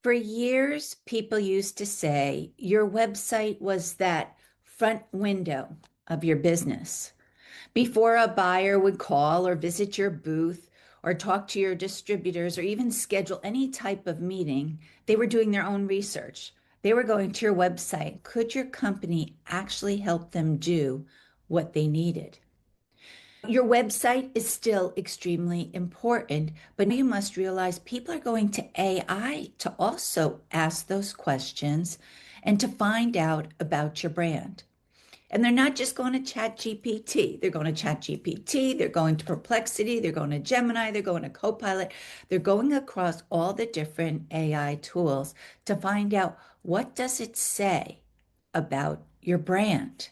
For years, people used to say your website was that front window of your business. Before a buyer would call or visit your booth or talk to your distributors or even schedule any type of meeting, they were doing their own research. They were going to your website. Could your company actually help them do what they needed? Your website is still extremely important, but you must realize people are going to AI to also ask those questions and to find out about your brand. And they're not just going to ChatGPT. They're going to ChatGPT, they're going to Perplexity, they're going to Gemini, they're going to Copilot. They're going across all the different AI tools to find out what does it say about your brand.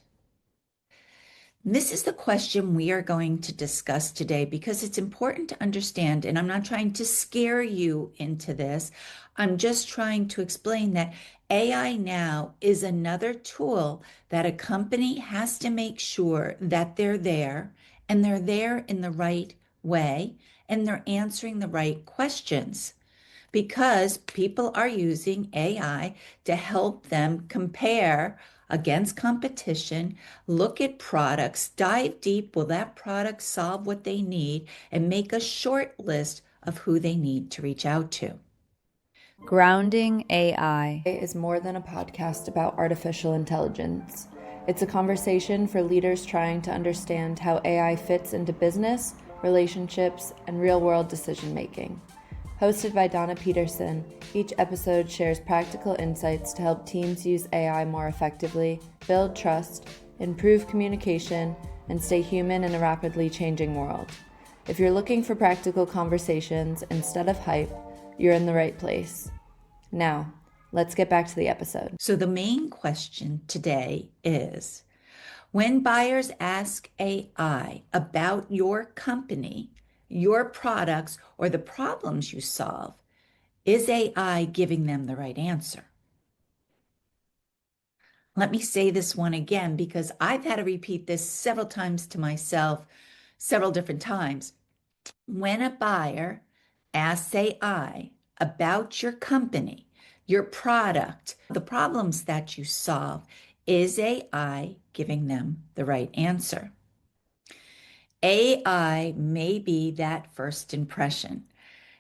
This is the question we are going to discuss today because it's important to understand, and I'm not trying to scare you into this. I'm just trying to explain that AI now is another tool that a company has to make sure that they're there and they're there in the right way and they're answering the right questions because people are using AI to help them compare against competition, look at products, dive deep. Will that product solve what they need? And make a short list of who they need to reach out to. Grounding AI is more than a podcast about artificial intelligence. It's a conversation for leaders trying to understand how AI fits into business, relationships, and real-world decision-making. Hosted by Donna Peterson, each episode shares practical insights to help teams use AI more effectively, build trust, improve communication, and stay human in a rapidly changing world. If you're looking for practical conversations instead of hype, you're in the right place. Now, let's get back to the episode. So the main question today is, when buyers ask AI about your company, your products, or the problems you solve, is AI giving them the right answer? Let me say this one again because I've had to repeat this several times to myself, several different times. When a buyer asks AI about your company, your product, the problems that you solve, is AI giving them the right answer? AI may be that first impression.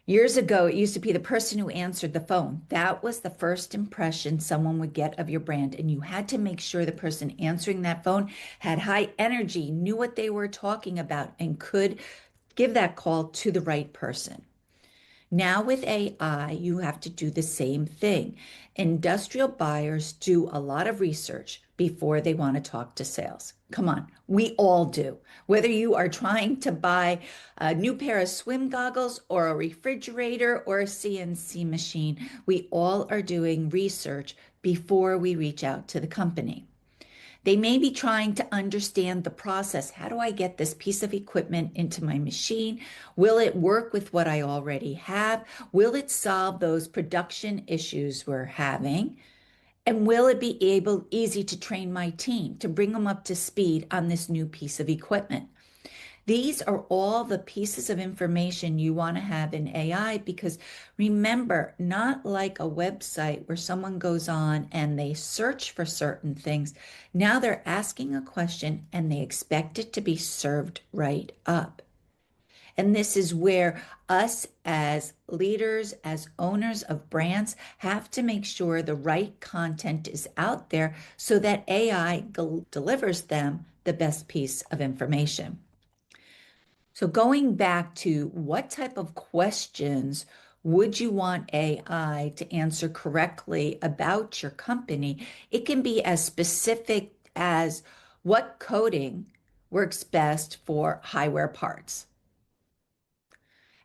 Years ago, it used to be the person who answered the phone. That was the first impression someone would get of your brand. And you had to make sure the person answering that phone had high energy, knew what they were talking about, and could give that call to the right person. Now with AI, you have to do the same thing. Industrial buyers do a lot of research before they want to talk to sales. Come on, we all do. Whether you are trying to buy a new pair of swim goggles or a refrigerator or a CNC machine, we all are doing research before we reach out to the company. They may be trying to understand the process. How do I get this piece of equipment into my machine? Will it work with what I already have? Will it solve those production issues we're having? And will it be easy to train my team to bring them up to speed on this new piece of equipment? These are all the pieces of information you want to have in AI because remember, not like a website where someone goes on and they search for certain things. Now they're asking a question and they expect it to be served right up. And this is where us as leaders, as owners of brands, have to make sure the right content is out there so that AI delivers them the best piece of information. So going back to what type of questions would you want AI to answer correctly about your company? It can be as specific as what coating works best for high-wear parts.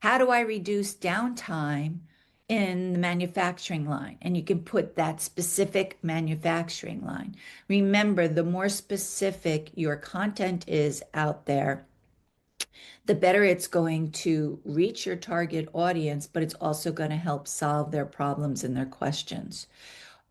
How do I reduce downtime in the manufacturing line? And you can put that specific manufacturing line. Remember, the more specific your content is out there, the better it's going to reach your target audience, but it's also going to help solve their problems and their questions.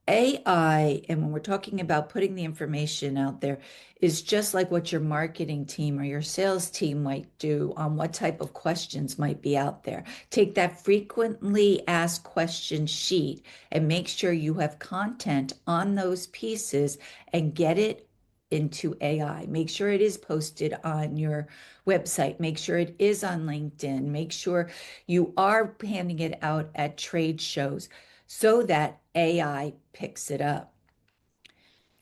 AI, and when we're talking about putting the information out there, is just like what your marketing team or your sales team might do on what type of questions might be out there. Take that frequently asked question sheet and make sure you have content on those pieces and get it into AI. Make sure it is posted on your website. Make sure it is on LinkedIn. Make sure you are handing it out at trade shows so that AI picks it up.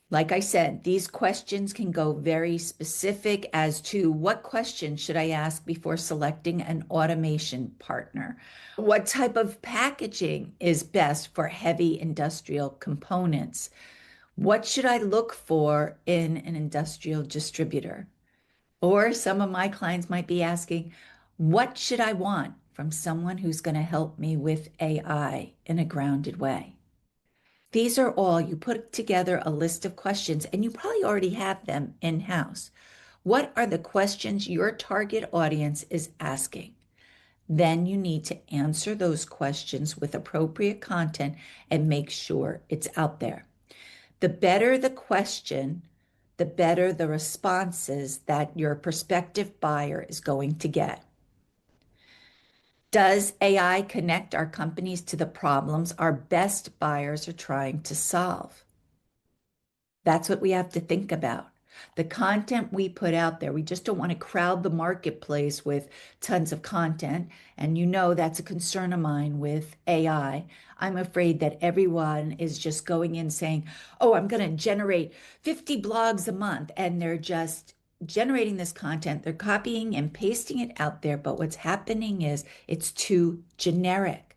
Like I said, these questions can go very specific as to what question should I ask before selecting an automation partner? What type of packaging is best for heavy industrial components? What should I look for in an industrial distributor? Or some of my clients might be asking, what should I want from someone who's going to help me with AI in a grounded way? These are all, you put together a list of questions, and you probably already have them in-house. What are the questions your target audience is asking? Then you need to answer those questions with appropriate content and make sure it's out there. The better the question, the better the responses that your prospective buyer is going to get. Does AI connect our companies to the problems our best buyers are trying to solve? That's what we have to think about. The content we put out there, we just don't want to crowd the marketplace with tons of content. And you know that's a concern of mine with AI. I'm afraid that everyone is just going in saying, oh, I'm going to generate 50 blogs a month. And they're just generating this content. They're copying and pasting it out there. But what's happening is it's too generic.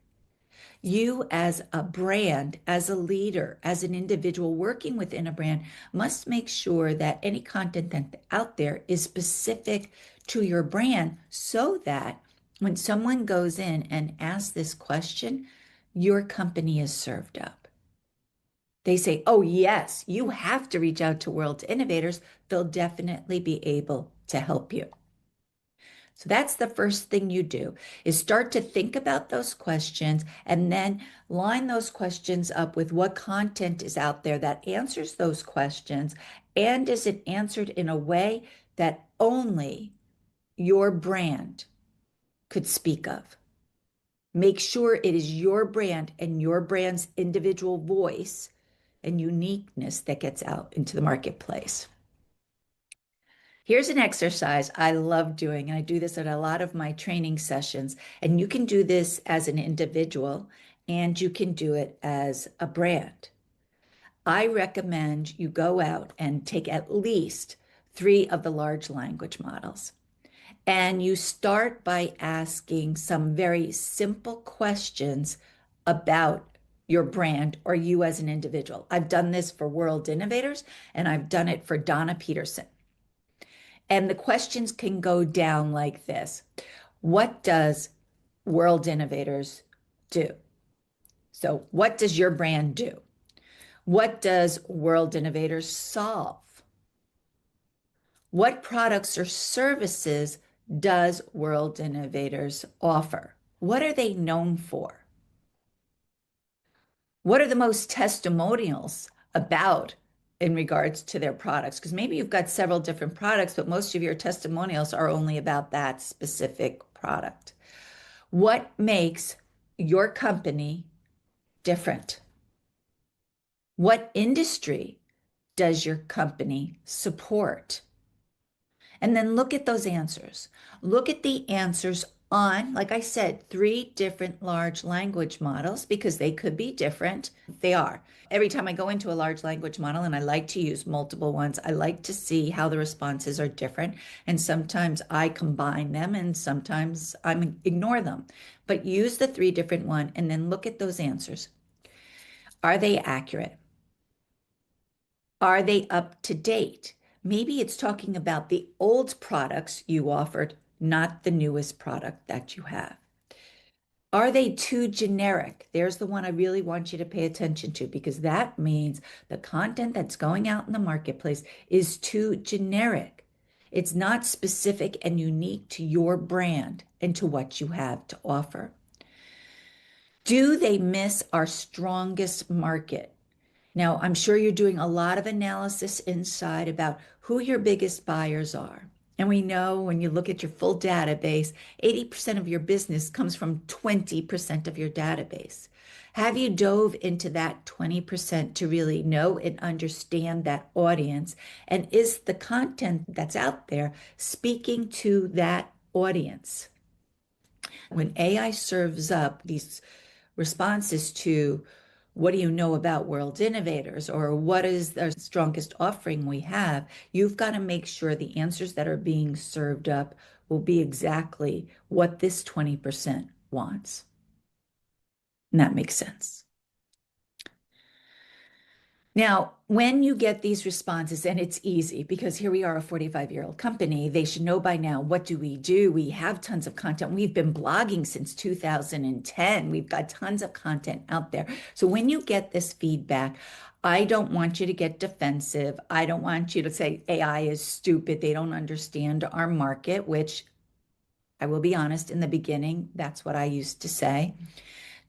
You, as a brand, as a leader, as an individual working within a brand, must make sure that any content that's out there is specific to your brand so that when someone goes in and asks this question, your company is served up. They say, oh, yes, you have to reach out to world innovators. They'll definitely be able to help you. So that's the first thing you do is start to think about those questions and then line those questions up with what content is out there that answers those questions. And is it answered in a way that only your brand could speak of? Make sure it is your brand and your brand's individual voice and uniqueness that gets out into the marketplace. Here's an exercise I love doing, and I do this at a lot of my training sessions. And you can do this as an individual and you can do it as a brand. I recommend you go out and take at least 3 of the large language models. And you start by asking some very simple questions about your brand or you as an individual. I've done this for World Innovators and I've done it for Donna Peterson. And the questions can go down like this. What does World Innovators do? So, what does your brand do? What does World Innovators solve? What products or services does World Innovators offer? What are they known for? What are the most testimonials about in regards to their products? Because maybe you've got several different products, but most of your testimonials are only about that specific product. What makes your company different? What industry does your company support? And then look at those answers. Look at the answers on, like I said, 3 different large language models because they could be different. They are. Every time I go into a large language model, and I like to use multiple ones, I like to see how the responses are different. And sometimes I combine them and sometimes I ignore them. But use the 3 different one and then look at those answers. Are they accurate? Are they up to date? Maybe it's talking about the old products you offered, not the newest product that you have. Are they too generic? There's the one I really want you to pay attention to because that means the content that's going out in the marketplace is too generic. It's not specific and unique to your brand and to what you have to offer. Do they miss our strongest market? Now, I'm sure you're doing a lot of analysis inside about who your biggest buyers are. And we know when you look at your full database, 80% of your business comes from 20% of your database. Have you dove into that 20% to really know and understand that audience? And is the content that's out there speaking to that audience? When AI serves up these responses to what do you know about world innovators or what is the strongest offering we have, you've got to make sure the answers that are being served up will be exactly what this 20% wants. And that makes sense. Now, when you get these responses, and it's easy because here we are, a 45-year-old company, they should know by now, what do? We have tons of content. We've been blogging since 2010. We've got tons of content out there. So when you get this feedback, I don't want you to get defensive. I don't want you to say AI is stupid. They don't understand our market, which I will be honest, in the beginning, that's what I used to say.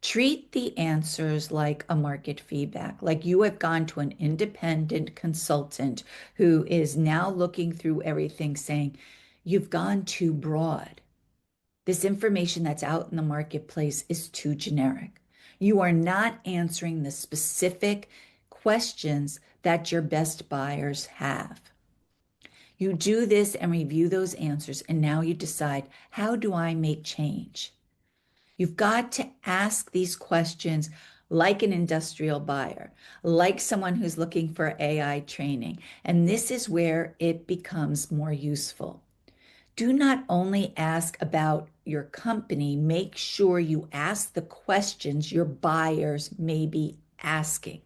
Treat the answers like a market feedback, like you have gone to an independent consultant who is now looking through everything saying, you've gone too broad. This information that's out in the marketplace is too generic. You are not answering the specific questions that your best buyers have. You do this and review those answers, and now you decide, how do I make change? You've got to ask these questions like an industrial buyer, like someone who's looking for AI training. And this is where it becomes more useful. Do not only ask about your company, make sure you ask the questions your buyers may be asking.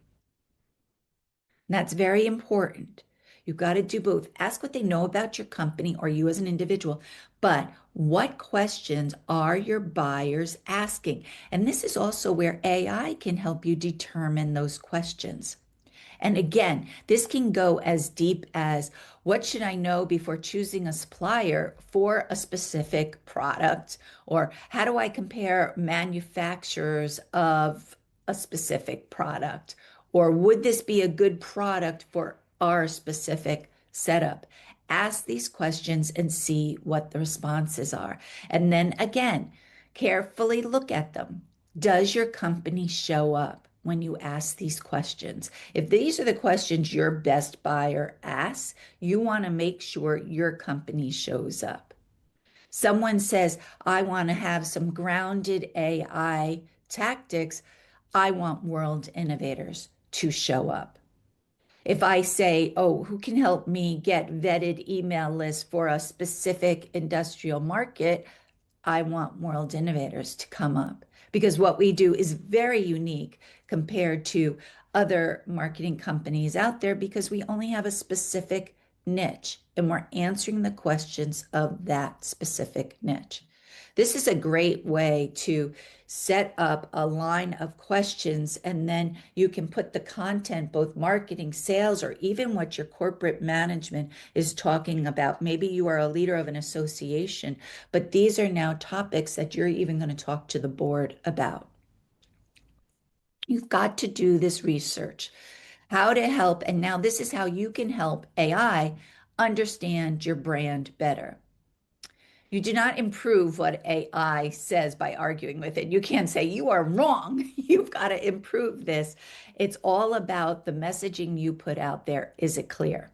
And that's very important. You've got to do both. Ask what they know about your company or you as an individual, but what questions are your buyers asking? And this is also where AI can help you determine those questions. And again, this can go as deep as, what should I know before choosing a supplier for a specific product? Or how do I compare manufacturers of a specific product? Or would this be a good product for our specific setup? Ask these questions and see what the responses are. And then again, carefully look at them. Does your company show up when you ask these questions? If these are the questions your best buyer asks, you want to make sure your company shows up. Someone says, I want to have some grounded AI tactics. I want world innovators to show up. If I say, oh, who can help me get vetted email lists for a specific industrial market? I want world innovators to come up because what we do is very unique compared to other marketing companies out there because we only have a specific niche and we're answering the questions of that specific niche. This is a great way to set up a line of questions, and then you can put the content, both marketing, sales, or even what your corporate management is talking about. Maybe you are a leader of an association, but these are now topics that you're even going to talk to the board about. You've got to do this research. How to help, and now this is how you can help AI understand your brand better. You do not improve what AI says by arguing with it. You can't say, you are wrong. You've got to improve this. It's all about the messaging you put out there. Is it clear?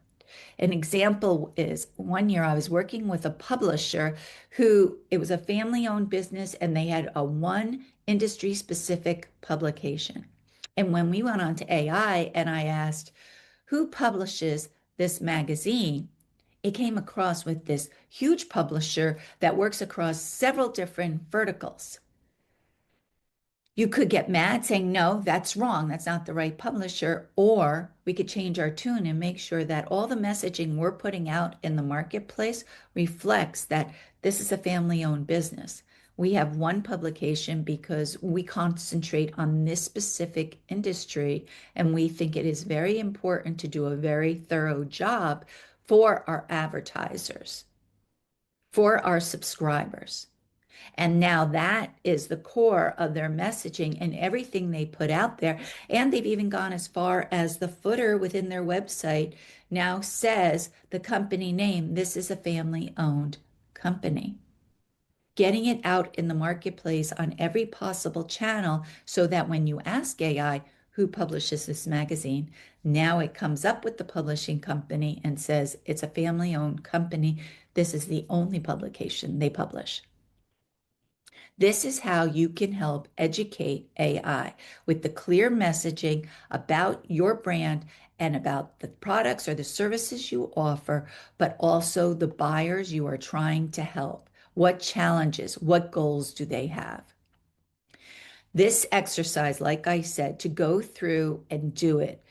An example is one year I was working with a publisher who, it was a family-owned business and they had a one industry specific publication. And when we went on to AI and I asked, who publishes this magazine? It came across with this huge publisher that works across several different verticals. You could get mad saying, no, that's wrong. That's not the right publisher. Or we could change our tune and make sure that all the messaging we're putting out in the marketplace reflects that this is a family-owned business. We have one publication because we concentrate on this specific industry, and we think it is very important to do a very thorough job for our advertisers, for our subscribers. And now that is the core of their messaging and everything they put out there. And they've even gone as far as the footer within their website now says the company name. This is a family-owned company. Getting it out in the marketplace on every possible channel so that when you ask AI who publishes this magazine, now it comes up with the publishing company and says it's a family-owned company. This is the only publication they publish. This is how you can help educate AI with the clear messaging about your brand and about the products or the services you offer, but also the buyers you are trying to help. What challenges, what goals do they have? This exercise, like I said, to go through and do it,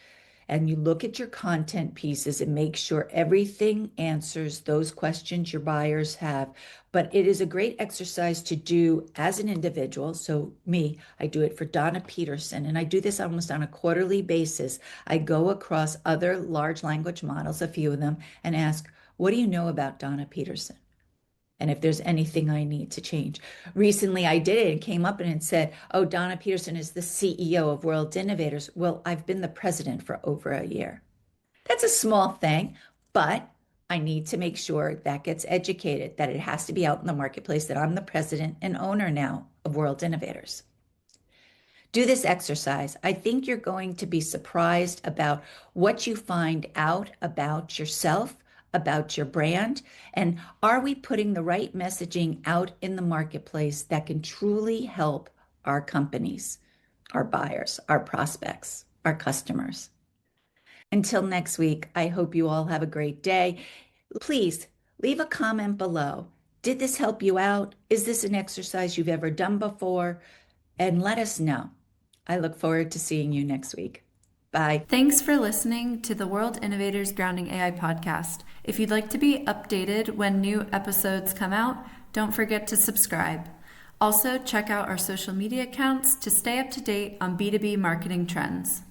and you look at your content pieces and make sure everything answers those questions your buyers have. But it is a great exercise to do as an individual. So me, I do it for Donna Peterson, and I do this almost on a quarterly basis. I go across other large language models, a few of them, and ask, what do you know about Donna Peterson? And if there's anything I need to change. Recently, I did it and came up and it said, oh, Donna Peterson is the CEO of World Innovators. Well, I've been the president for over a year. That's a small thing, but I need to make sure that gets educated, that it has to be out in the marketplace, that I'm the president and owner now of World Innovators. Do this exercise. I think you're going to be surprised about what you find out about yourself, about your brand, and are we putting the right messaging out in the marketplace that can truly help our companies, our buyers, our prospects, our customers. Until next week, I hope you all have a great day. Please leave a comment below. Did this help you out? Is this an exercise you've ever done before? And let us know. I look forward to seeing you next week. Bye. Thanks for listening to the World Innovators Grounding AI podcast. If you'd like to be updated when new episodes come out, don't forget to subscribe. Also, check out our social media accounts to stay up to date on B2B marketing trends.